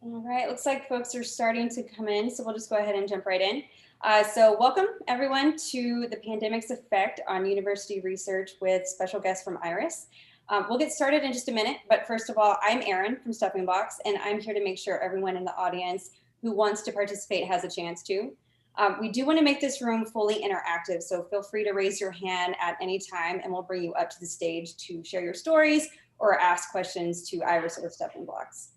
All right, looks like folks are starting to come in, so we'll just go ahead and jump right in. So welcome everyone to the pandemic's effect on university research with special guests from IRIS. We'll get started in just a minute, but first of all, I'm Erin from Steppingblocks, and I'm here to make sure everyone in the audience who wants to participate has a chance to. We do want to make this room fully interactive, so feel free to raise your hand at any time and we'll bring you up to the stage to share your stories or ask questions to IRIS or Steppingblocks.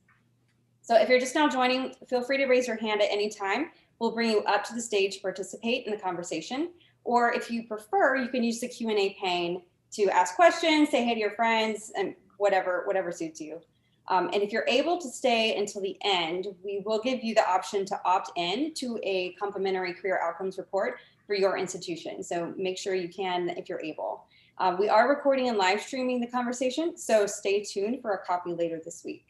So if you're just now joining, feel free to raise your hand at any time. We'll bring you up to the stage to participate in the conversation. Or if you prefer, you can use the Q&A pane to ask questions, say hey to your friends, and whatever suits you. And if you're able to stay until the end, we will give you the option to opt in to a complimentary career outcomes report for your institution. So make sure you can if you're able. We are recording and live streaming the conversation, so stay tuned for a copy later this week.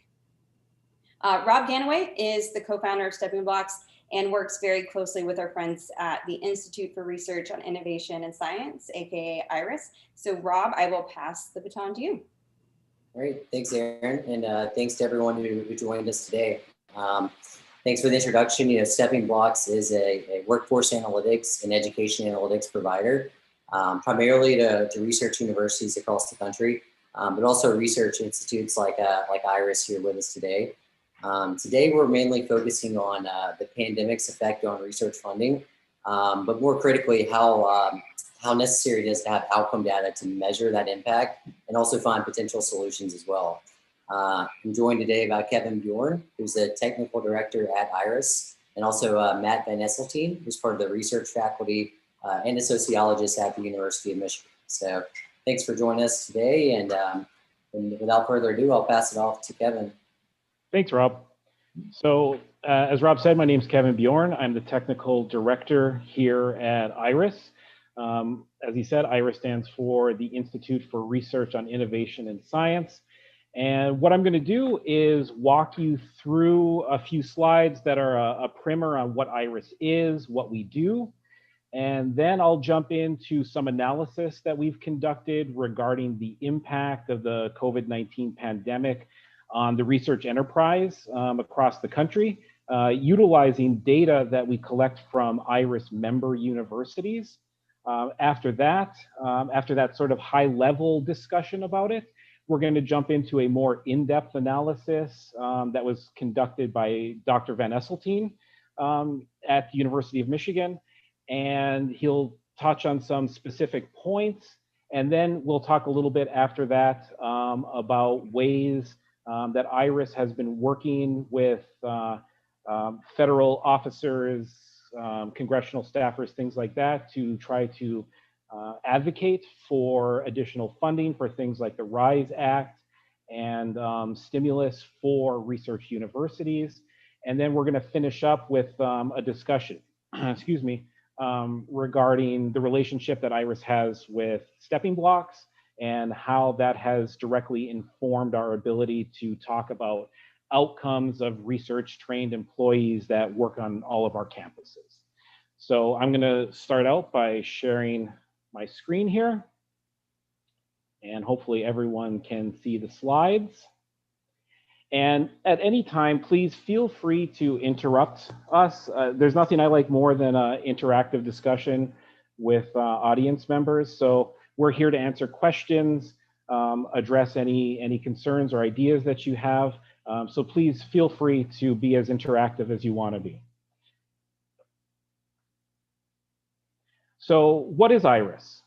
Rob Ganaway is the co-founder of Steppingblocks and works very closely with our friends at the Institute for Research on Innovation and Science, aka IRIS. So Rob, I will pass the baton to you. All right, thanks Erin, and thanks to everyone who joined us today. Thanks for the introduction. Steppingblocks is a workforce analytics and education analytics provider, primarily to research universities across the country, but also research institutes like IRIS here with us today. Today, we're mainly focusing on the pandemic's effect on research funding, but more critically, how necessary it is to have outcome data to measure that impact and also find potential solutions as well. I'm joined today by Kevin Bjorn, who's the technical director at IRIS, and also Matt Van Esseltine, who's part of the research faculty and a sociologist at the University of Michigan. So thanks for joining us today, and without further ado, I'll pass it off to Kevin. Thanks, Rob. So as Rob said, my name is Kevin Bjorn. I'm the technical director here at IRIS. As he said, IRIS stands for the Institute for Research on Innovation and Science. And what I'm going to do is walk you through a few slides that are a primer on what IRIS is, what we do. And then I'll jump into some analysis that we've conducted regarding the impact of the COVID-19 pandemic on the research enterprise across the country, utilizing data that we collect from IRIS member universities. After that sort of high-level discussion about it, we're going to jump into a more in-depth analysis that was conducted by Dr. Van Esseltine at the University of Michigan, and he'll touch on some specific points, and then we'll talk a little bit after that about ways that IRIS has been working with federal officers, congressional staffers, things like that, to try to advocate for additional funding for things like the RISE Act and stimulus for research universities. And then we're going to finish up with a discussion, excuse me, regarding the relationship that IRIS has with Steppingblocks and how that has directly informed our ability to talk about outcomes of research-trained employees that work on all of our campuses. So I'm going to start out by sharing my screen here, and hopefully everyone can see the slides. And at any time, please feel free to interrupt us. There's nothing I like more than an interactive discussion with audience members. So we're here to answer questions, address any concerns or ideas that you have. So please feel free to be as interactive as you want to be. So what is IRIS?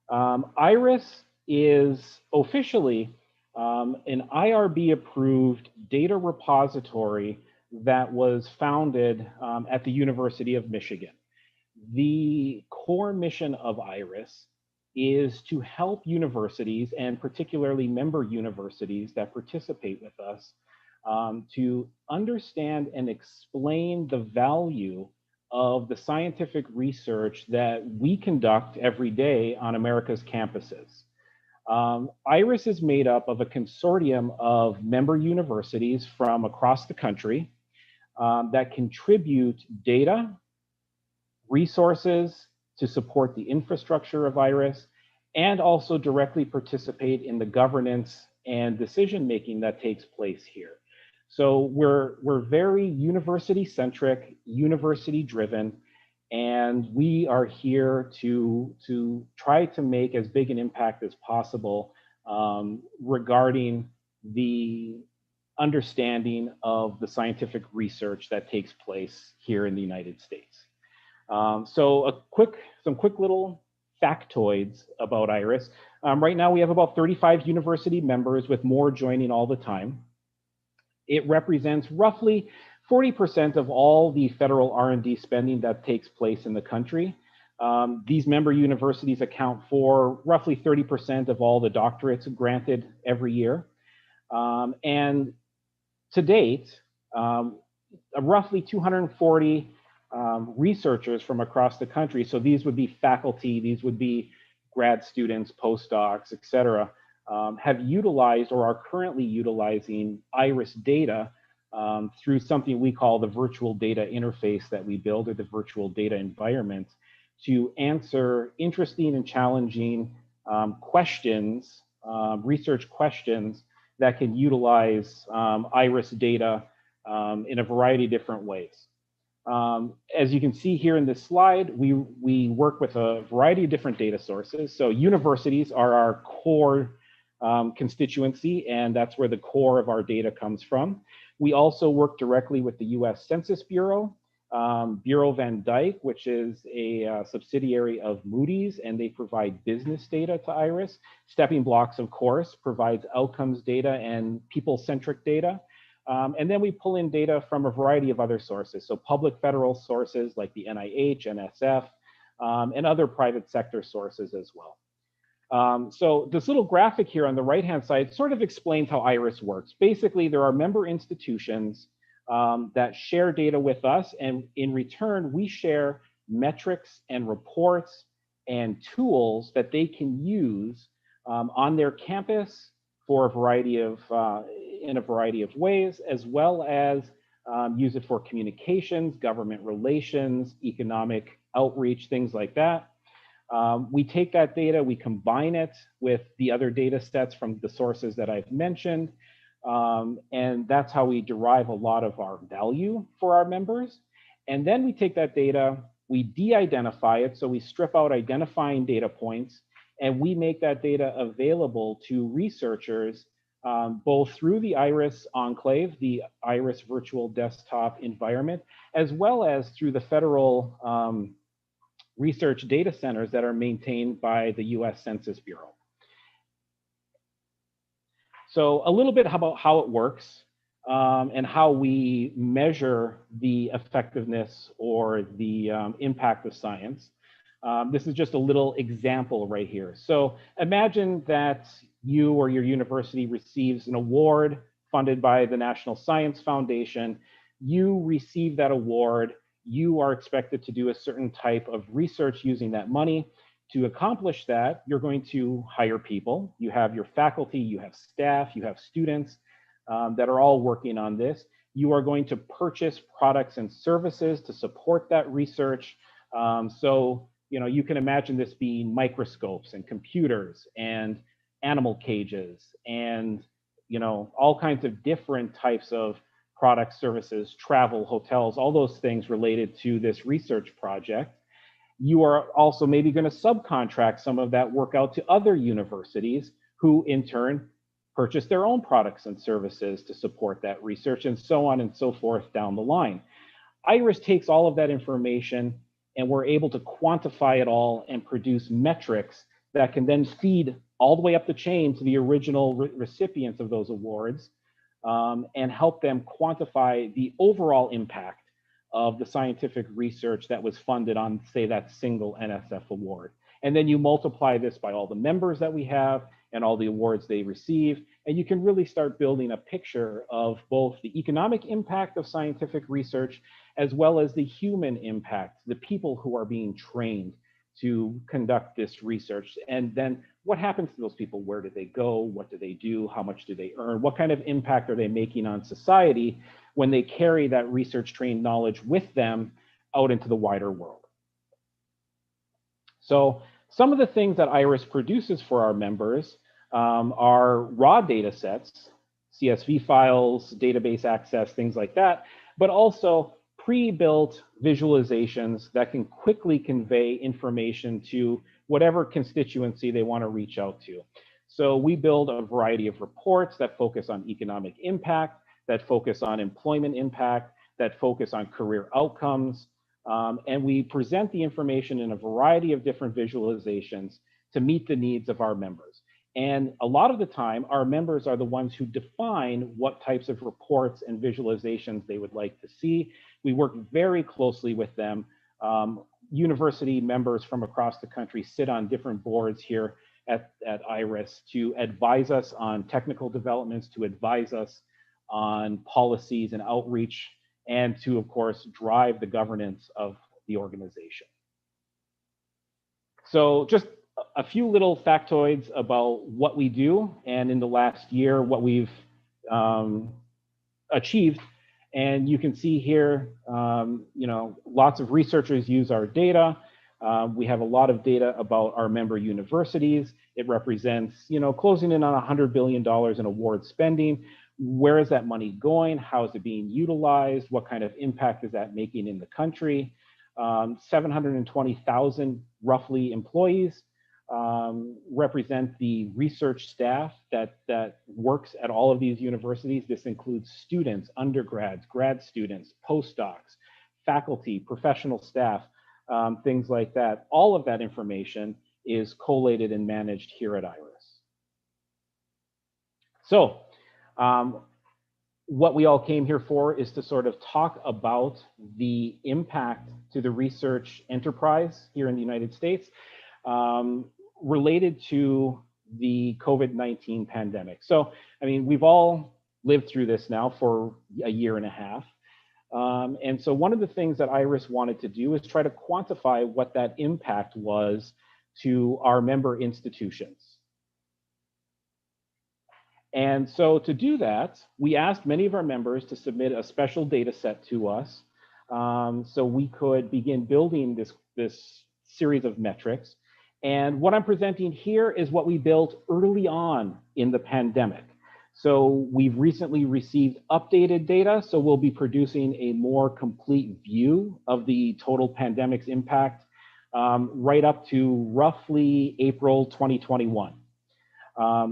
IRIS is officially an IRB-approved data repository that was founded at the University of Michigan. The core mission of IRIS is to help universities, and particularly member universities that participate with us, to understand and explain the value of the scientific research that we conduct every day on America's campuses. IRIS is made up of a consortium of member universities from across the country that contribute data, resources to support the infrastructure of IRIS, and also directly participate in the governance and decision-making that takes place here. So we're very university centric, university driven, and we are here to try to make as big an impact as possible regarding the understanding of the scientific research that takes place here in the United States. So some quick little factoids about IRIS. Right now we have about 35 university members, with more joining all the time. It represents roughly 40% of all the federal R&D spending that takes place in the country. These member universities account for roughly 30% of all the doctorates granted every year. And to date, roughly 240 researchers from across the country, so these would be faculty, these would be grad students, postdocs, et cetera, have utilized or are currently utilizing IRIS data through something we call the virtual data interface that we build, or the virtual data environment, to answer interesting and challenging questions, research questions that can utilize IRIS data in a variety of different ways. As you can see here in this slide, we work with a variety of different data sources. So universities are our core constituency, and that's where the core of our data comes from. We also work directly with the US Census Bureau, Bureau Van Dyke, which is a subsidiary of Moody's, and they provide business data to IRIS. Steppingblocks, of course, provides outcomes data and people-centric data. And then we pull in data from a variety of other sources. So public federal sources like the NIH, NSF, and other private sector sources as well. So this little graphic here on the right-hand side sort of explains how IRIS works. Basically, there are member institutions that share data with us, and in return, we share metrics and reports and tools that they can use on their campus for a variety of, in a variety of ways, as well as use it for communications, government relations, economic outreach, things like that. We take that data, we combine it with the other data sets from the sources that I've mentioned, and that's how we derive a lot of our value for our members. And then we take that data, we de-identify it, so we strip out identifying data points, and we make that data available to researchers, both through the IRIS Enclave, the IRIS virtual desktop environment, as well as through the federal research data centers that are maintained by the US Census Bureau. So a little bit about how it works and how we measure the effectiveness or the impact of science. This is just a little example right here. So imagine that you or your university receives an award funded by the National Science Foundation. You receive that award. You are expected to do a certain type of research using that money. To accomplish that, you're going to hire people. You have your faculty, you have staff, you have students that are all working on this. You are going to purchase products and services to support that research. So, you know, you can imagine this being microscopes and computers and animal cages and, you know, all kinds of different types of products, services, travel, hotels, all those things related to this research project. You are also maybe going to subcontract some of that work out to other universities who in turn purchase their own products and services to support that research, and so on and so forth down the line. IRIS takes all of that information, and we're able to quantify it all and produce metrics that can then feed all the way up the chain to the original recipients of those awards, and help them quantify the overall impact of the scientific research that was funded on, say, that single NSF award. And then you multiply this by all the members that we have and all the awards they receive, and you can really start building a picture of both the economic impact of scientific research as well as the human impact, the people who are being trained to conduct this research. And then what happens to those people? Where do they go? What do they do? How much do they earn? What kind of impact are they making on society when they carry that research trained knowledge with them out into the wider world? So some of the things that IRIS produces for our members are raw data sets. CSV files, database access, things like that, but also pre-built visualizations that can quickly convey information to whatever constituency they want to reach out to. So we build a variety of reports that focus on economic impact, that focus on employment impact, that focus on career outcomes, and we present the information in a variety of different visualizations to meet the needs of our members. And a lot of the time, our members are the ones who define what types of reports and visualizations they would like to see. We work very closely with them. University members from across the country sit on different boards here at IRIS to advise us on technical developments, to advise us on policies and outreach, and to, of course, drive the governance of the organization. So just a few little factoids about what we do, and in the last year, what we've achieved. And you can see here, you know, lots of researchers use our data. We have a lot of data about our member universities. It represents, you know, closing in on $100 billion in award spending. Where is that money going? How is it being utilized? What kind of impact is that making in the country? 720,000 roughly employees represent the research staff that works at all of these universities. This includes students, undergrads, grad students, postdocs, faculty, professional staff, things like that. All of that information is collated and managed here at IRIS. So what we all came here for is to sort of talk about the impact to the research enterprise here in the United States related to the COVID-19 pandemic. So, I mean, we've all lived through this now for a year and a half. And so one of the things that IRIS wanted to do is try to quantify what that impact was to our member institutions. And so to do that, we asked many of our members to submit a special data set to us so we could begin building this series of metrics. And what I'm presenting here is what we built early on in the pandemic. So we've recently received updated data, so we'll be producing a more complete view of the total pandemic's impact right up to roughly April 2021.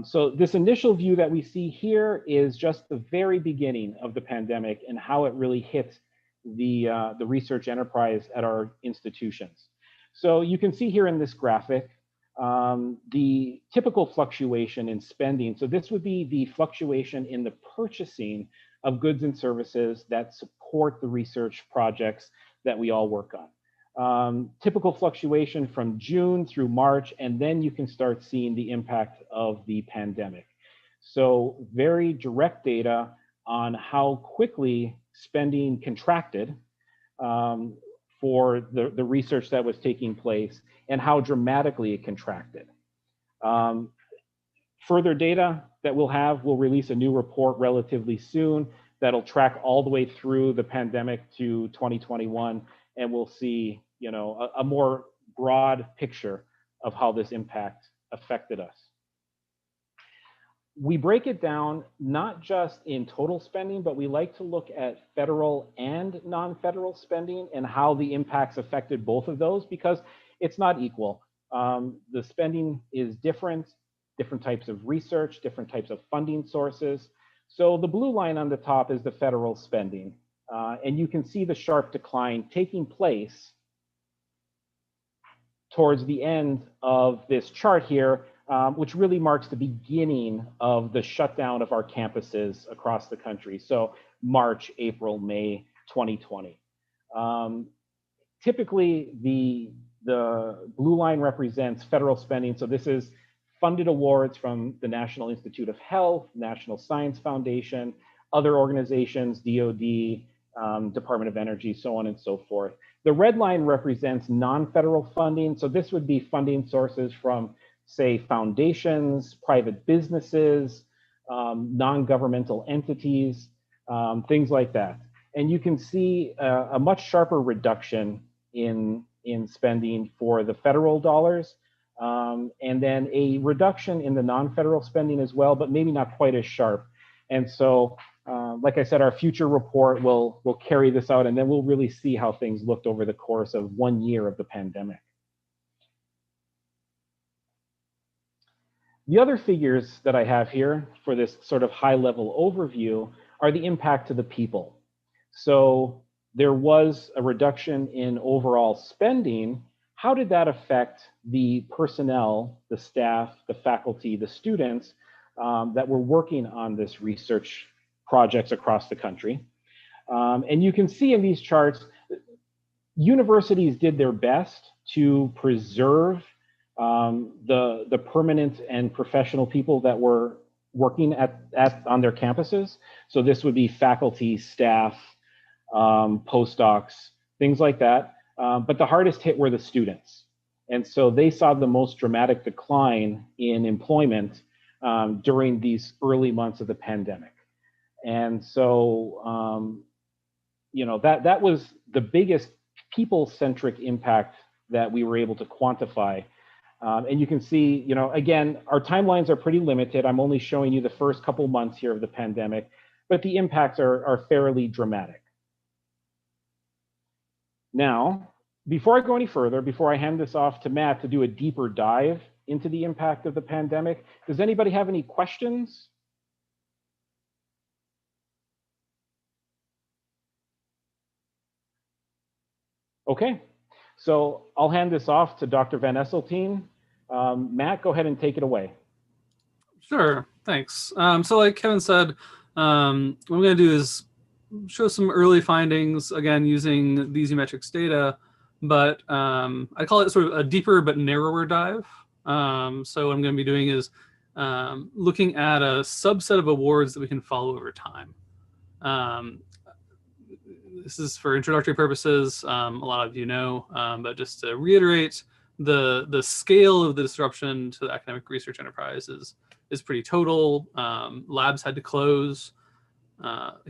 So this initial view that we see here is just the very beginning of the pandemic and how it really hit the research enterprise at our institutions. So you can see here in this graphic, the typical fluctuation in spending. So this would be the fluctuation in the purchasing of goods and services that support the research projects that we all work on. Typical fluctuation from June through March, and then you can start seeing the impact of the pandemic. So very direct data on how quickly spending contracted for the research that was taking place and how dramatically it contracted. Further data that we'll release a new report relatively soon that'll track all the way through the pandemic to 2021, and we'll see, you know, a more broad picture of how this impact affected us. We break it down not just in total spending, but we like to look at federal and non-federal spending and how the impacts affected both of those, because it's not equal. The spending is different types of research, different types of funding sources. So the blue line on the top is the federal spending. And you can see the sharp decline taking place towards the end of this chart here, which really marks the beginning of the shutdown of our campuses across the country. So March, April, May 2020. Typically, the blue line represents federal spending. So this is funded awards from the National Institute of Health, National Science Foundation, other organizations, DoD, Department of Energy, so on and so forth. The red line represents non-federal funding. So this would be funding sources from, say, foundations, private businesses, non-governmental entities, things like that. And you can see a much sharper reduction in spending for the federal dollars, and then a reduction in the non-federal spending as well, but maybe not quite as sharp. And so, like I said, our future report will carry this out, and then we'll really see how things looked over the course of 1 year of the pandemic. The other figures that I have here for this sort of high-level overview are the impact to the people. So there was a reduction in overall spending. How did that affect the personnel, the staff, the faculty, the students that were working on this research projects across the country? And you can see in these charts, universities did their best to preserve the permanent and professional people that were working on their campuses. So this would be faculty, staff, postdocs, things like that. But the hardest hit were the students. And so they saw the most dramatic decline in employment during these early months of the pandemic. And so, you know, that was the biggest people-centric impact that we were able to quantify. And you can see, you know, again, our timelines are pretty limited. I'm only showing you the first couple months here of the pandemic, but the impacts are fairly dramatic. Now, before I go any further, before I hand this off to Matt to do a deeper dive into the impact of the pandemic, does anybody have any questions? Okay, so I'll hand this off to Dr. Van Esseltine. Matt, go ahead and take it away. Sure, thanks. So like Kevin said, what I'm going to do is show some early findings, again, using these metrics data, but I call it sort of a deeper but narrower dive. So what I'm going to be doing is looking at a subset of awards that we can follow over time. This is for introductory purposes, a lot of you know, but just to reiterate, the scale of the disruption to the academic research enterprise is pretty total. Labs had to close.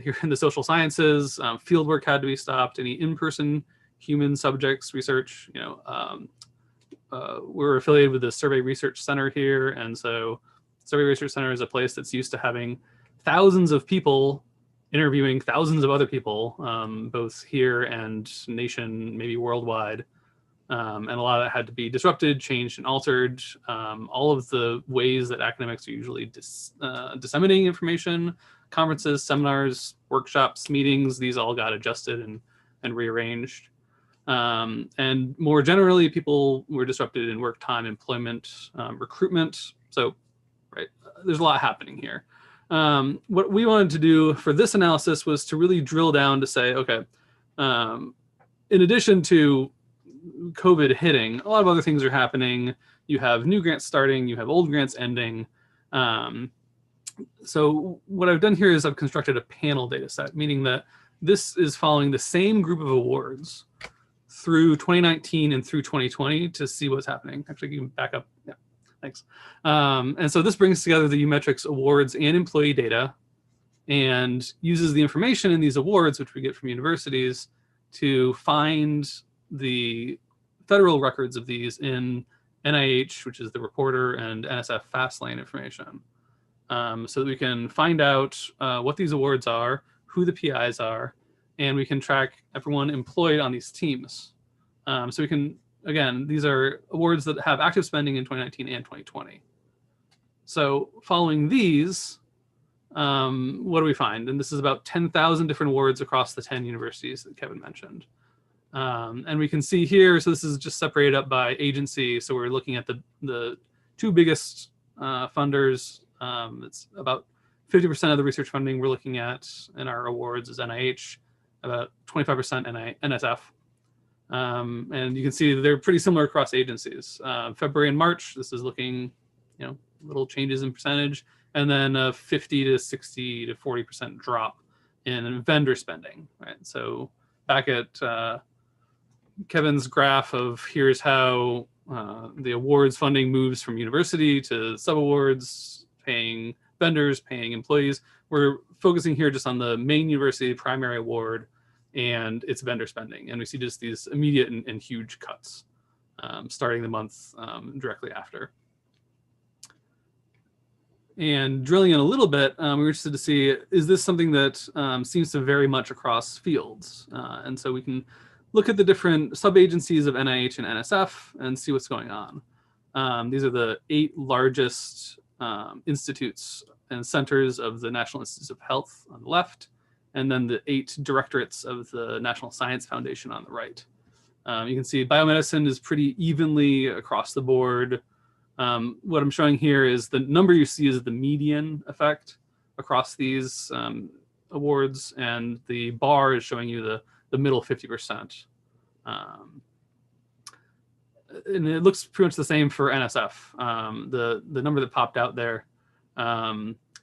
Here in the social sciences, fieldwork had to be stopped. Any in-person human subjects research, you know, we're affiliated with the Survey Research Center here, and so Survey Research Center is a place that's used to having thousands of people interviewing thousands of other people, both here and nation, maybe worldwide. And a lot of that had to be disrupted, changed, and altered. All of the ways that academics are usually disseminating information, conferences, seminars, workshops, meetings, these all got adjusted and rearranged. And more generally, people were disrupted in work time, employment, recruitment. So, right, there's a lot happening here. What we wanted to do for this analysis was to really drill down to say, okay, in addition to COVID hitting, a lot of other things are happening. You have new grants starting, you have old grants ending. So what I've done here is I've constructed a panel data set, meaning that this is following the same group of awards through 2019 and through 2020 to see what's happening. Actually, you can back up. Yeah, thanks. And so this brings together the U-Metrics awards and employee data and uses the information in these awards, which we get from universities, to find the federal records of these in NIH, which is the reporter, and NSF FastLane information. So that we can find out what these awards are, who the PIs are, and we can track everyone employed on these teams. So we can, again, these are awards that have active spending in 2019 and 2020. So following these, what do we find? And this is about 10,000 different awards across the 10 universities that Kevin mentioned. And we can see here, so this is just separated up by agency. So we're looking at the two biggest funders. It's about 50% of the research funding we're looking at in our awards is NIH, about 25% NSF. And you can see they're pretty similar across agencies. February and March, this is looking, you know, little changes in percentage, and then a 50 to 60 to 40% drop in vendor spending, right? So back at Kevin's graph of here's how the awards funding moves from university to subawards, paying vendors, paying employees. We're focusing here just on the main university primary award and its vendor spending. And we see just these immediate and huge cuts starting the month directly after. And drilling in a little bit, we were interested to see, is this something that seems to vary much across fields? And so we can look at the different sub-agencies of NIH and NSF and see what's going on. These are the 8 largest institutes and centers of the National Institutes of Health on the left, and then the 8 directorates of the National Science Foundation on the right. You can see biomedicine is pretty evenly across the board. What I'm showing here is the number you see is the median effect across these awards, and the bar is showing you the middle 50%. And it looks pretty much the same for NSF. The number that popped out there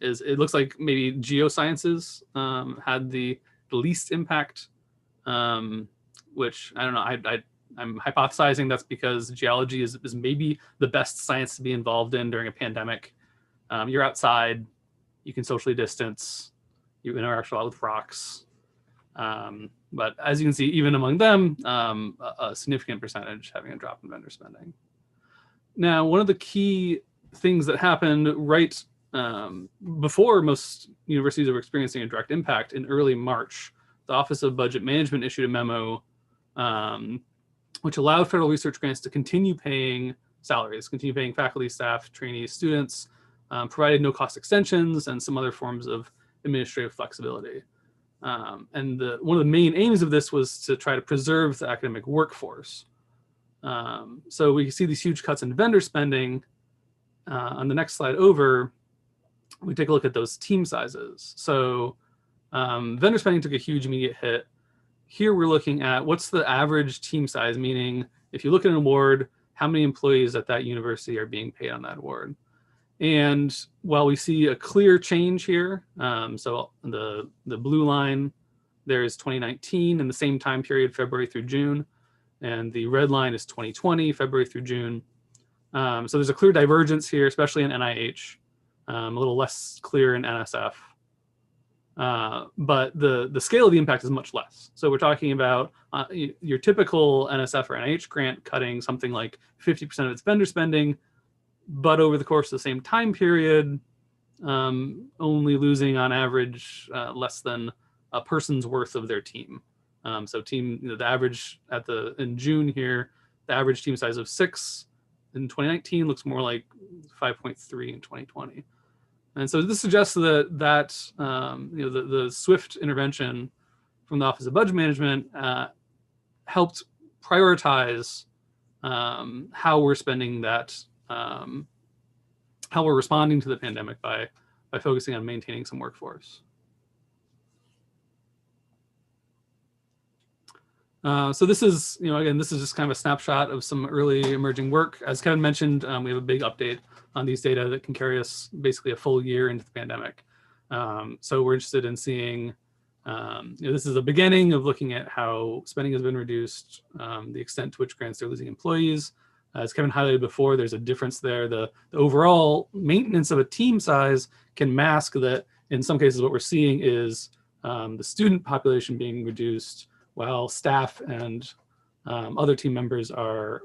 is, it looks like maybe geosciences had the least impact, which I don't know, I'm hypothesizing that's because geology is maybe the best science to be involved in during a pandemic. You're outside, you can socially distance, you interact a lot with rocks. But as you can see, even among them, a significant percentage having a drop in vendor spending. Now, one of the key things that happened right before most universities were experiencing a direct impact, in early March, the Office of Budget Management issued a memo which allowed federal research grants to continue paying salaries, continue paying faculty, staff, trainees, students, provided no-cost extensions, and some other forms of administrative flexibility. And one of the main aims of this was to try to preserve the academic workforce. So we see these huge cuts in vendor spending. On the next slide over, we take a look at those team sizes. So vendor spending took a huge immediate hit. Here we're looking at what's the average team size, meaning if you look at an award, how many employees at that university are being paid on that award. And while we see a clear change here, so the blue line there is 2019 in the same time period, February through June, and the red line is 2020, February through June. So there's a clear divergence here, especially in NIH, a little less clear in NSF. But the scale of the impact is much less. So we're talking about your typical NSF or NIH grant cutting something like 50% of its vendor spending, but over the course of the same time period, only losing on average less than a person's worth of their team. So the average in June here, the average team size of 6 in 2019 looks more like 5.3 in 2020. And so this suggests that the swift intervention from the Office of Budget Management helped prioritize how we're spending that, how we're responding to the pandemic by focusing on maintaining some workforce. So this is, again, this is just kind of a snapshot of some early emerging work. As Kevin mentioned, we have a big update on these data that can carry us basically a full year into the pandemic. So we're interested in seeing, this is the beginning of looking at how spending has been reduced, the extent to which grants are losing employees. As Kevin highlighted before, there's a difference there. The overall maintenance of a team size can mask that in some cases what we're seeing is the student population being reduced while staff and other team members are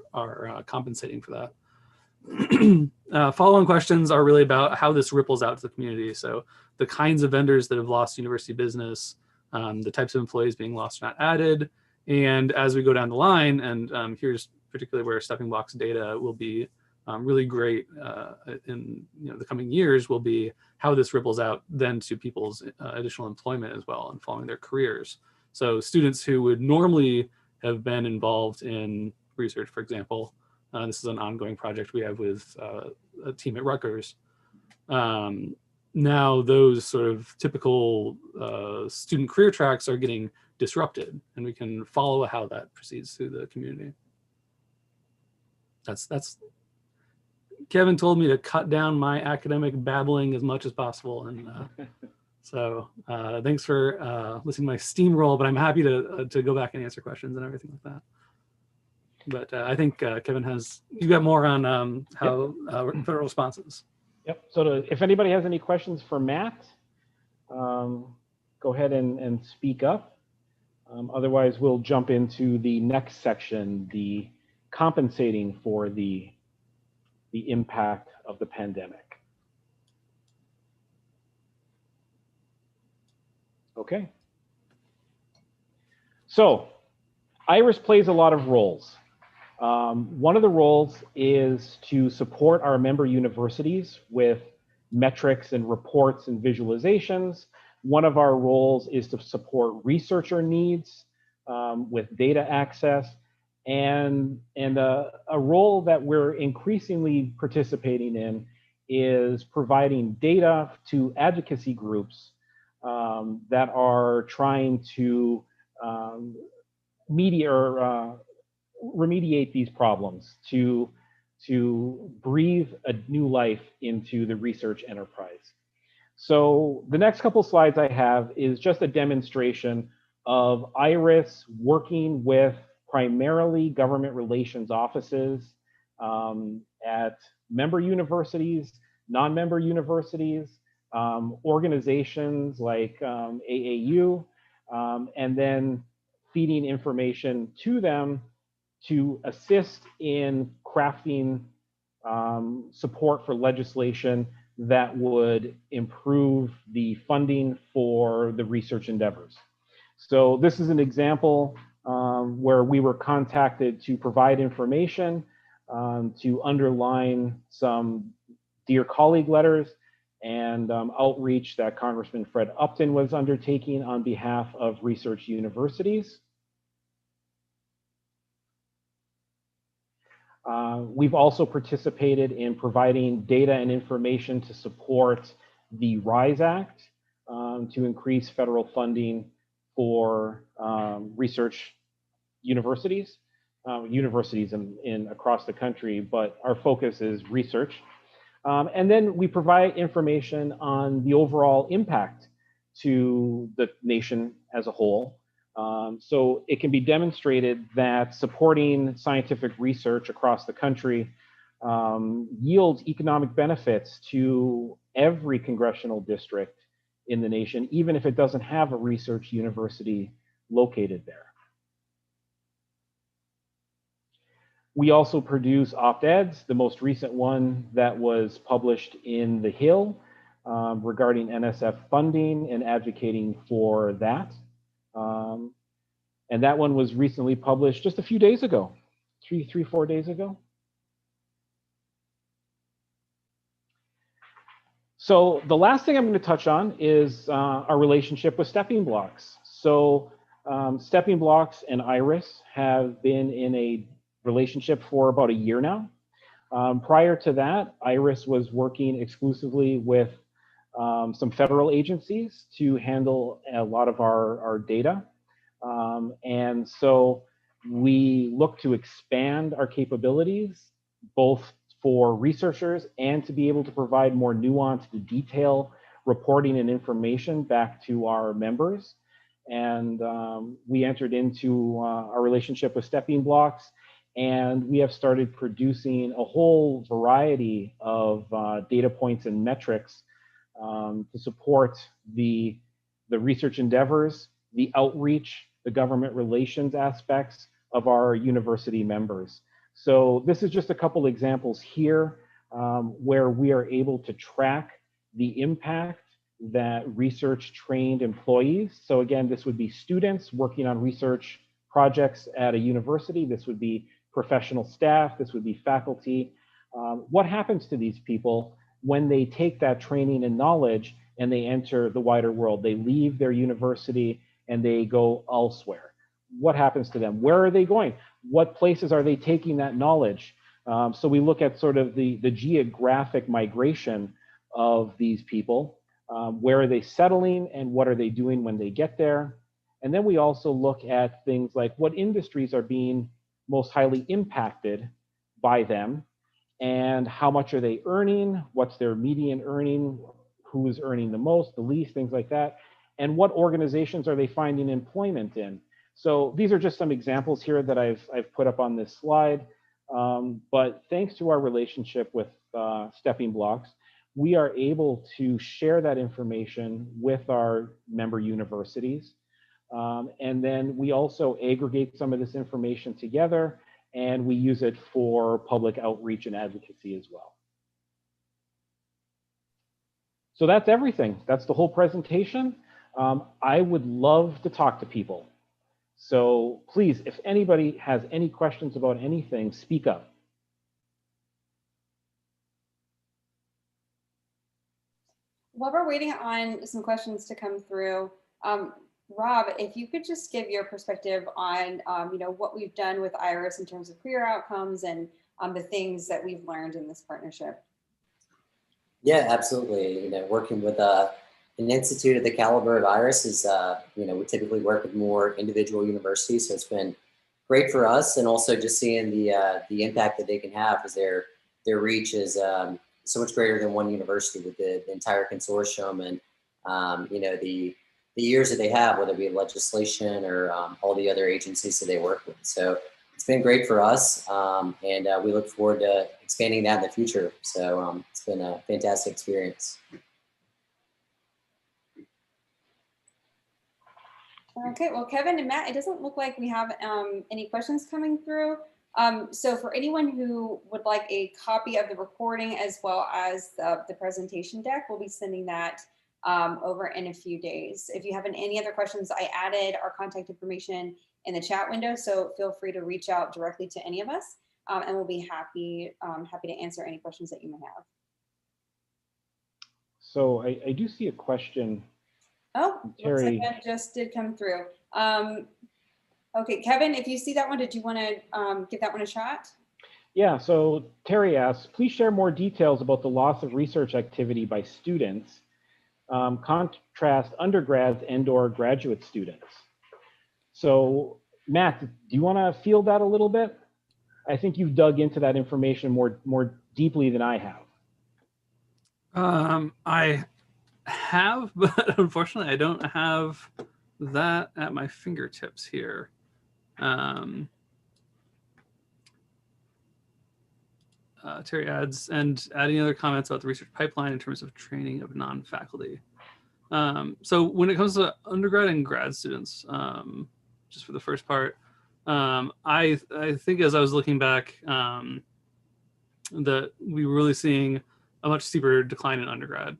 compensating for that. Follow-on questions are really about how this ripples out to the community. So the kinds of vendors that have lost university business, the types of employees being lost or not added, and as we go down the line, and here's particularly where Steppingblocks data will be really great in the coming years, will be how this ripples out then to people's additional employment as well and following their careers. So students who would normally have been involved in research, for example, this is an ongoing project we have with a team at Rutgers. Now those sort of typical student career tracks are getting disrupted, and we can follow how that proceeds through the community. That's Kevin told me to cut down my academic babbling as much as possible, and so thanks for listening to my steamroll, but I'm happy to go back and answer questions and everything like that. But I think Kevin you got more on how federal responses. Yep. So if anybody has any questions for Matt, go ahead and speak up. Otherwise, we'll jump into the next section, the compensating for the impact of the pandemic. Okay. So IRIS plays a lot of roles. One of the roles is to support our member universities with metrics and reports and visualizations. One of our roles is to support researcher needs with data access, and a role that we're increasingly participating in is providing data to advocacy groups that are trying to remediate these problems, to breathe a new life into the research enterprise. So the next couple slides I have is just a demonstration of IRIS working with primarily government relations offices at member universities, non-member universities, organizations like AAU, and then feeding information to them to assist in crafting support for legislation that would improve the funding for the research endeavors. So this is an example where we were contacted to provide information to underline some Dear Colleague letters and outreach that Congressman Fred Upton was undertaking on behalf of research universities. We've also participated in providing data and information to support the RISE Act to increase federal funding for research universities, across the country, but our focus is research. And then we provide information on the overall impact to the nation as a whole. So it can be demonstrated that supporting scientific research across the country yields economic benefits to every congressional district in the nation, even if it doesn't have a research university located there. We also produce op-eds. The most recent one that was published in The Hill regarding NSF funding and advocating for that. And that one was recently published just a few days ago, 4 days ago. So the last thing I'm going to touch on is our relationship with Steppingblocks. So Steppingblocks and IRIS have been in a relationship for about a year now. Prior to that, IRIS was working exclusively with some federal agencies to handle a lot of our data. And so we look to expand our capabilities, both for researchers and to be able to provide more nuanced detail reporting and information back to our members. And we entered into our relationship with Steppingblocks, and we have started producing a whole variety of data points and metrics to support the research endeavors, the outreach, the government relations aspects of our university members. So this is just a couple examples here where we are able to track the impact that research trained employees. So again, this would be students working on research projects at a university. This would be professional staff. This would be faculty. What happens to these people when they take that training and knowledge and they enter the wider world? They leave their university and they go elsewhere. What happens to them? Where are they going? What places are they taking that knowledge? So we look at sort of the geographic migration of these people. Where are they settling and what are they doing when they get there? And then we also look at things like what industries are being most highly impacted by them and how much are they earning? What's their median earning? Who is earning the most, the least, things like that. And what organizations are they finding employment in? So these are just some examples here that I've put up on this slide. But thanks to our relationship with Steppingblocks, we are able to share that information with our member universities. And then we also aggregate some of this information together and we use it for public outreach and advocacy as well. So that's everything. That's the whole presentation. I would love to talk to people. So please, if anybody has any questions about anything, speak up. While we're waiting on some questions to come through, Rob, if you could just give your perspective on what we've done with IRIS in terms of career outcomes and the things that we've learned in this partnership. Yeah, absolutely. Working with an institute of the caliber of IRIS is, we typically work with more individual universities, so it's been great for us, and also just seeing the impact that they can have, because their reach is so much greater than one university with the entire consortium, and the years that they have, whether it be legislation or all the other agencies that they work with. So it's been great for us, and we look forward to expanding that in the future. So it's been a fantastic experience. Okay, well, Kevin and Matt, it doesn't look like we have any questions coming through. So for anyone who would like a copy of the recording as well as the presentation deck, we'll be sending that over in a few days. If you have any other questions, I added our contact information in the chat window, so feel free to reach out directly to any of us, and we'll be happy to answer any questions that you may have. So I do see a question. Oh, Terry. looks like that just did come through. Okay, Kevin, if you see that one, did you want to give that one a shot? Yeah, so Terry asks, please share more details about the loss of research activity by students. Contrast undergrads and/or graduate students. So Matt, do you want to field that a little bit? I think you've dug into that information more deeply than I have. I have, but unfortunately I don't have that at my fingertips here. Terry adds, and adding other comments about the research pipeline in terms of training of non-faculty. So when it comes to undergrad and grad students, just for the first part, I think as I was looking back, that we were really seeing a much steeper decline in undergrad,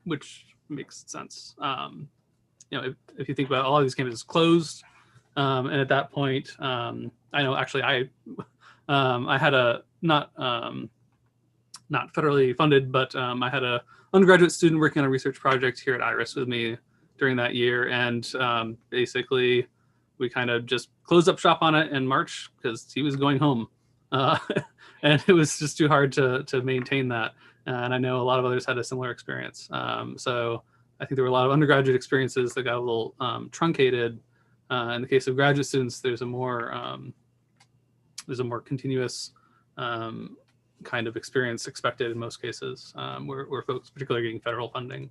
which makes sense. If you think about it, all of these campuses closed, and at that point, I know actually I had a not federally funded, but I had a undergraduate student working on a research project here at IRIS with me during that year, and basically we kind of just closed up shop on it in March because he was going home, and it was just too hard to maintain that. And I know a lot of others had a similar experience. So I think there were a lot of undergraduate experiences that got a little truncated. In the case of graduate students, there's a more continuous kind of experience expected in most cases, where folks particularly are getting federal funding.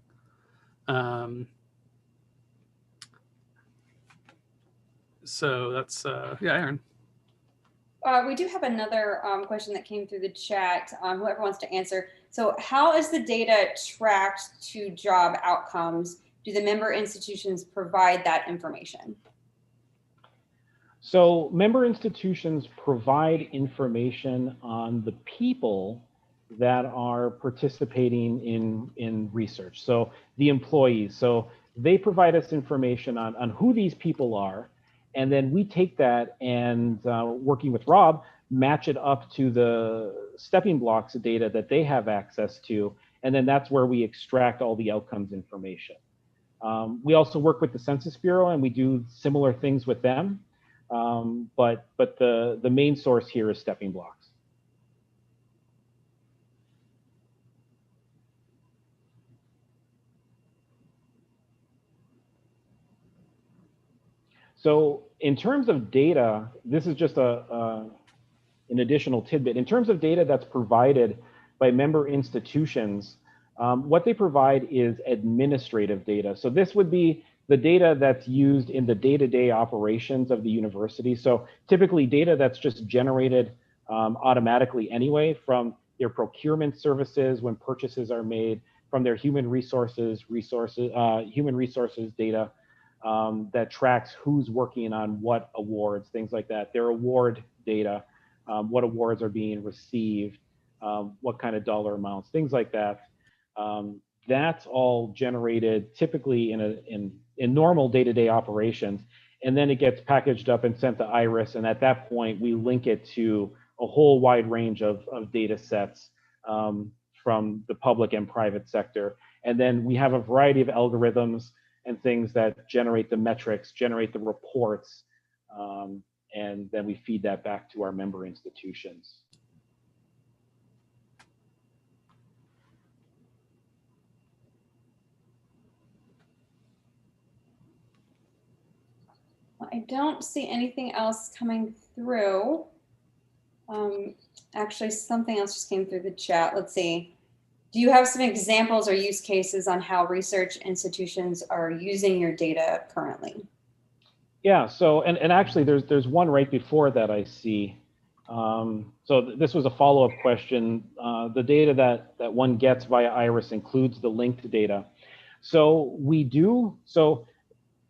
So that's, yeah, Aaron. We do have another question that came through the chat, whoever wants to answer. So how is the data tracked to job outcomes? Do the member institutions provide that information? So member institutions provide information on the people that are participating in research. So the employees, so they provide us information on who these people are. And then we take that and working with Rob, match it up to the Steppingblocks data that they have access to. And then that's where we extract all the outcomes information. We also work with the Census Bureau and we do similar things with them. But the main source here is Steppingblocks. So in terms of data, this is just an additional tidbit. In terms of data that's provided by member institutions, what they provide is administrative data. So this would be the data that's used in the day-to-day operations of the university. So typically data that's just generated automatically anyway from their procurement services when purchases are made, from their human resources data that tracks who's working on what awards, things like that. Their award data, what awards are being received, what kind of dollar amounts, things like that. That's all generated typically in normal day-to-day operations. And then it gets packaged up and sent to IRIS. And at that point, we link it to a whole wide range of data sets from the public and private sector. And then we have a variety of algorithms and things that generate the metrics, generate the reports, and then we feed that back to our member institutions. I don't see anything else coming through. Actually, something else just came through the chat. Let's see. Do you have some examples or use cases on how research institutions are using your data currently? Yeah, so, and actually there's one right before that I see. So this was a follow-up question. The data that one gets via IRIS includes the linked data. So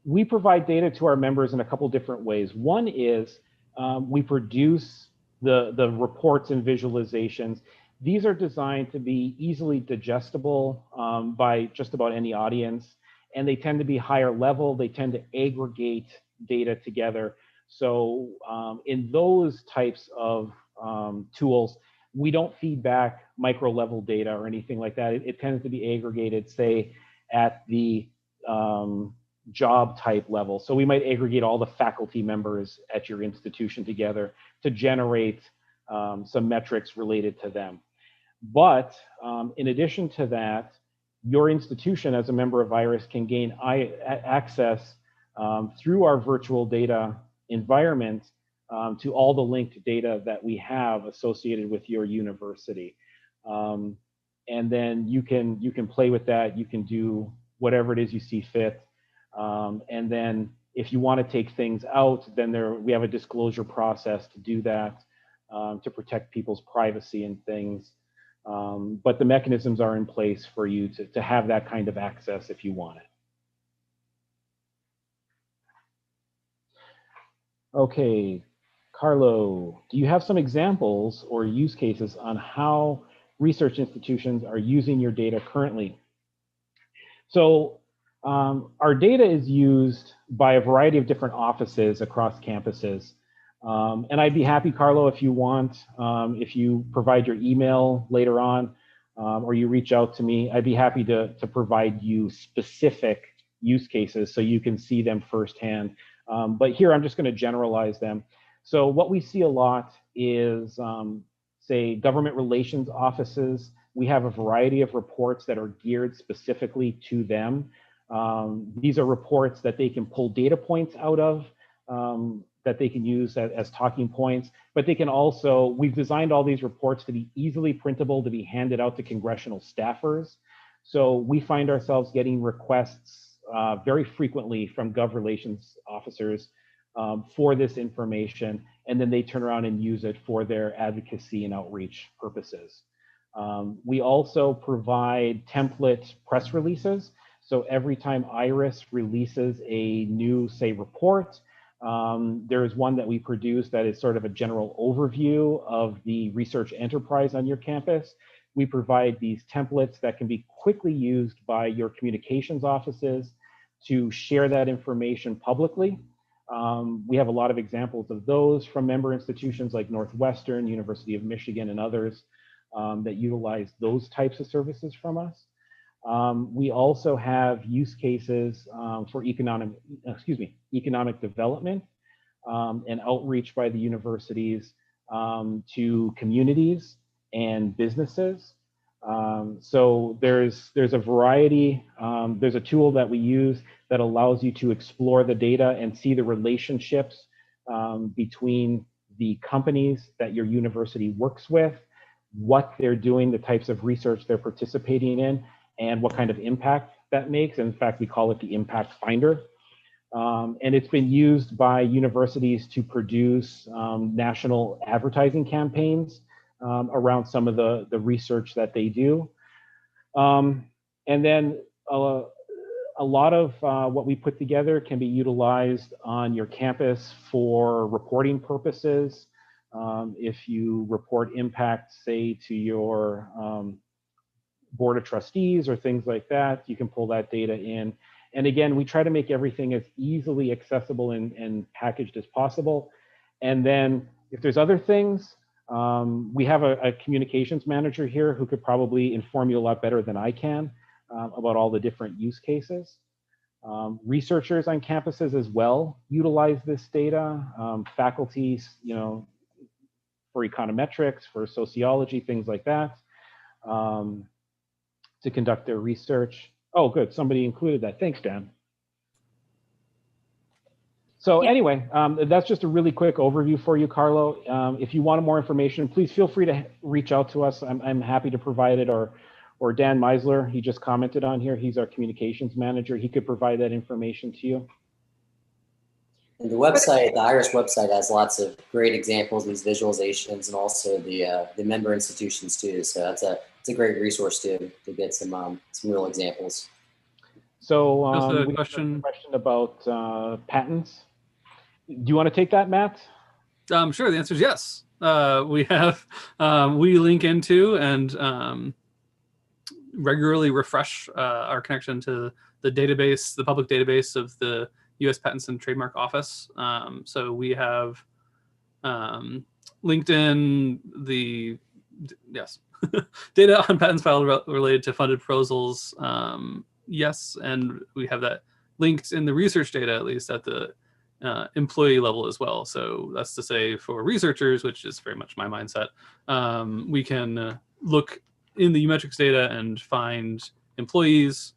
we provide data to our members in a couple different ways. One is we produce the reports and visualizations. These are designed to be easily digestible by just about any audience, and they tend to be higher level. They tend to aggregate data together. So in those types of tools, we don't feed back micro level data or anything like that. It tends to be aggregated, say, at the job type level. So we might aggregate all the faculty members at your institution together to generate some metrics related to them. But in addition to that, your institution as a member of IRIS can gain access through our virtual data environment to all the linked data that we have associated with your university. And then you can play with that. You can do whatever it is you see fit. And then if you want to take things out, then we have a disclosure process to do that, to protect people's privacy and things. But the mechanisms are in place for you to have that kind of access if you want it. Okay, Carlo, do you have some examples or use cases on how research institutions are using your data currently? So our data is used by a variety of different offices across campuses. And I'd be happy, Carlo, if you want, if you provide your email later on, or you reach out to me, I'd be happy to provide you specific use cases so you can see them firsthand. But here I'm just going to generalize them. So what we see a lot is, say, government relations offices. We have a variety of reports that are geared specifically to them. These are reports that they can pull data points out of, that they can use as talking points, but they can also, we've designed all these reports to be easily printable, to be handed out to congressional staffers. So we find ourselves getting requests very frequently from gov relations officers for this information, and then they turn around and use it for their advocacy and outreach purposes. We also provide template press releases. So every time IRIS releases a new, say, report, there is one that we produce that is sort of a general overview of the research enterprise on your campus. We provide these templates that can be quickly used by your communications offices to share that information publicly. We have a lot of examples of those from member institutions like Northwestern, University of Michigan, and others that utilize those types of services from us. We also have use cases for economic development and outreach by the universities to communities and businesses. So there's a variety. There's a tool that we use that allows you to explore the data and see the relationships between the companies that your university works with, what they're doing, the types of research they're participating in, and what kind of impact that makes. In fact, we call it the impact finder. And it's been used by universities to produce national advertising campaigns around some of the research that they do. And then a lot of what we put together can be utilized on your campus for reporting purposes. If you report impact, say, to your board of trustees or things like that, you can pull that data in. And again, we try to make everything as easily accessible and packaged as possible. And then if there's other things, we have a communications manager here who could probably inform you a lot better than I can about all the different use cases. Researchers on campuses as well utilize this data. Faculty, for econometrics, for sociology, things like that, to conduct their research. Oh, good, somebody included that. Thanks, Dan. So anyway, that's just a really quick overview for you, Carlo. If you want more information, please feel free to reach out to us. I'm happy to provide it, or Dan Meisler, he just commented on here. He's our communications manager. He could provide that information to you. And the website, the IRIS website, has lots of great examples, these visualizations, and also the member institutions too. So it's a great resource to get some real examples. So also a we question have a question about patents. Do you want to take that, Matt? Sure. The answer is yes. We have we link into and regularly refresh our connection to the database, the public database of the U.S. Patents and Trademark Office. So we have linked in the data on patents filed related to funded proposals. Yes, and we have that linked in the research data, at least at the employee level as well. So that's to say for researchers, which is very much my mindset, we can look in the U-metrics data and find employees,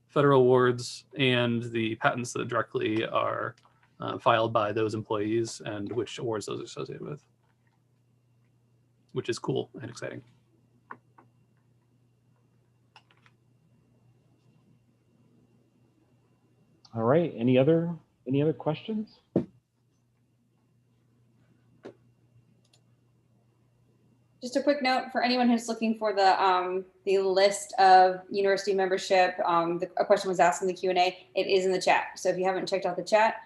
federal awards, and the patents that directly are filed by those employees and which awards those are associated with, which is cool and exciting. All right, any other questions? Just a quick note for anyone who's looking for the list of university membership. A question was asked in the Q&A. It is in the chat. So if you haven't checked out the chat,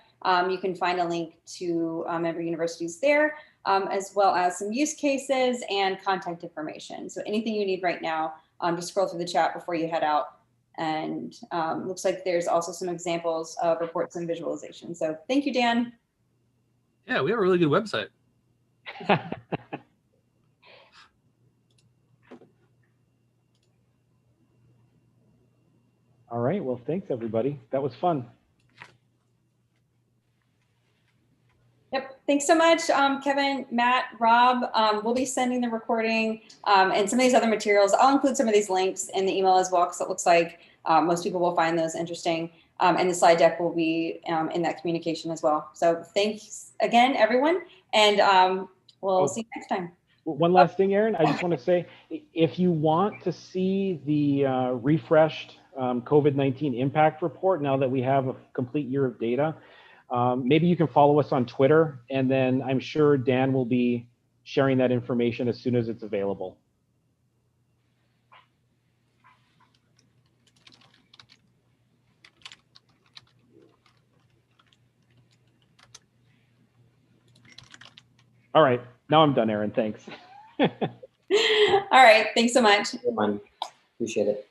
you can find a link to member universities there, as well as some use cases and contact information. So anything you need right now, just scroll through the chat before you head out. And looks like there's also some examples of reports and visualization. So thank you, Dan. Yeah, we have a really good website. All right, well, thanks everybody. That was fun. Yep, thanks so much, Kevin, Matt, Rob. We'll be sending the recording and some of these other materials. I'll include some of these links in the email as well, because it looks like most people will find those interesting. And the slide deck will be in that communication as well. So thanks again, everyone, and we'll see you next time. One last thing, Erin, I just want to say, if you want to see the refreshed COVID-19 impact report, now that we have a complete year of data, maybe you can follow us on Twitter, and then I'm sure Dan will be sharing that information as soon as it's available. All right, now I'm done, Erin. Thanks. All right, thanks so much. Appreciate it.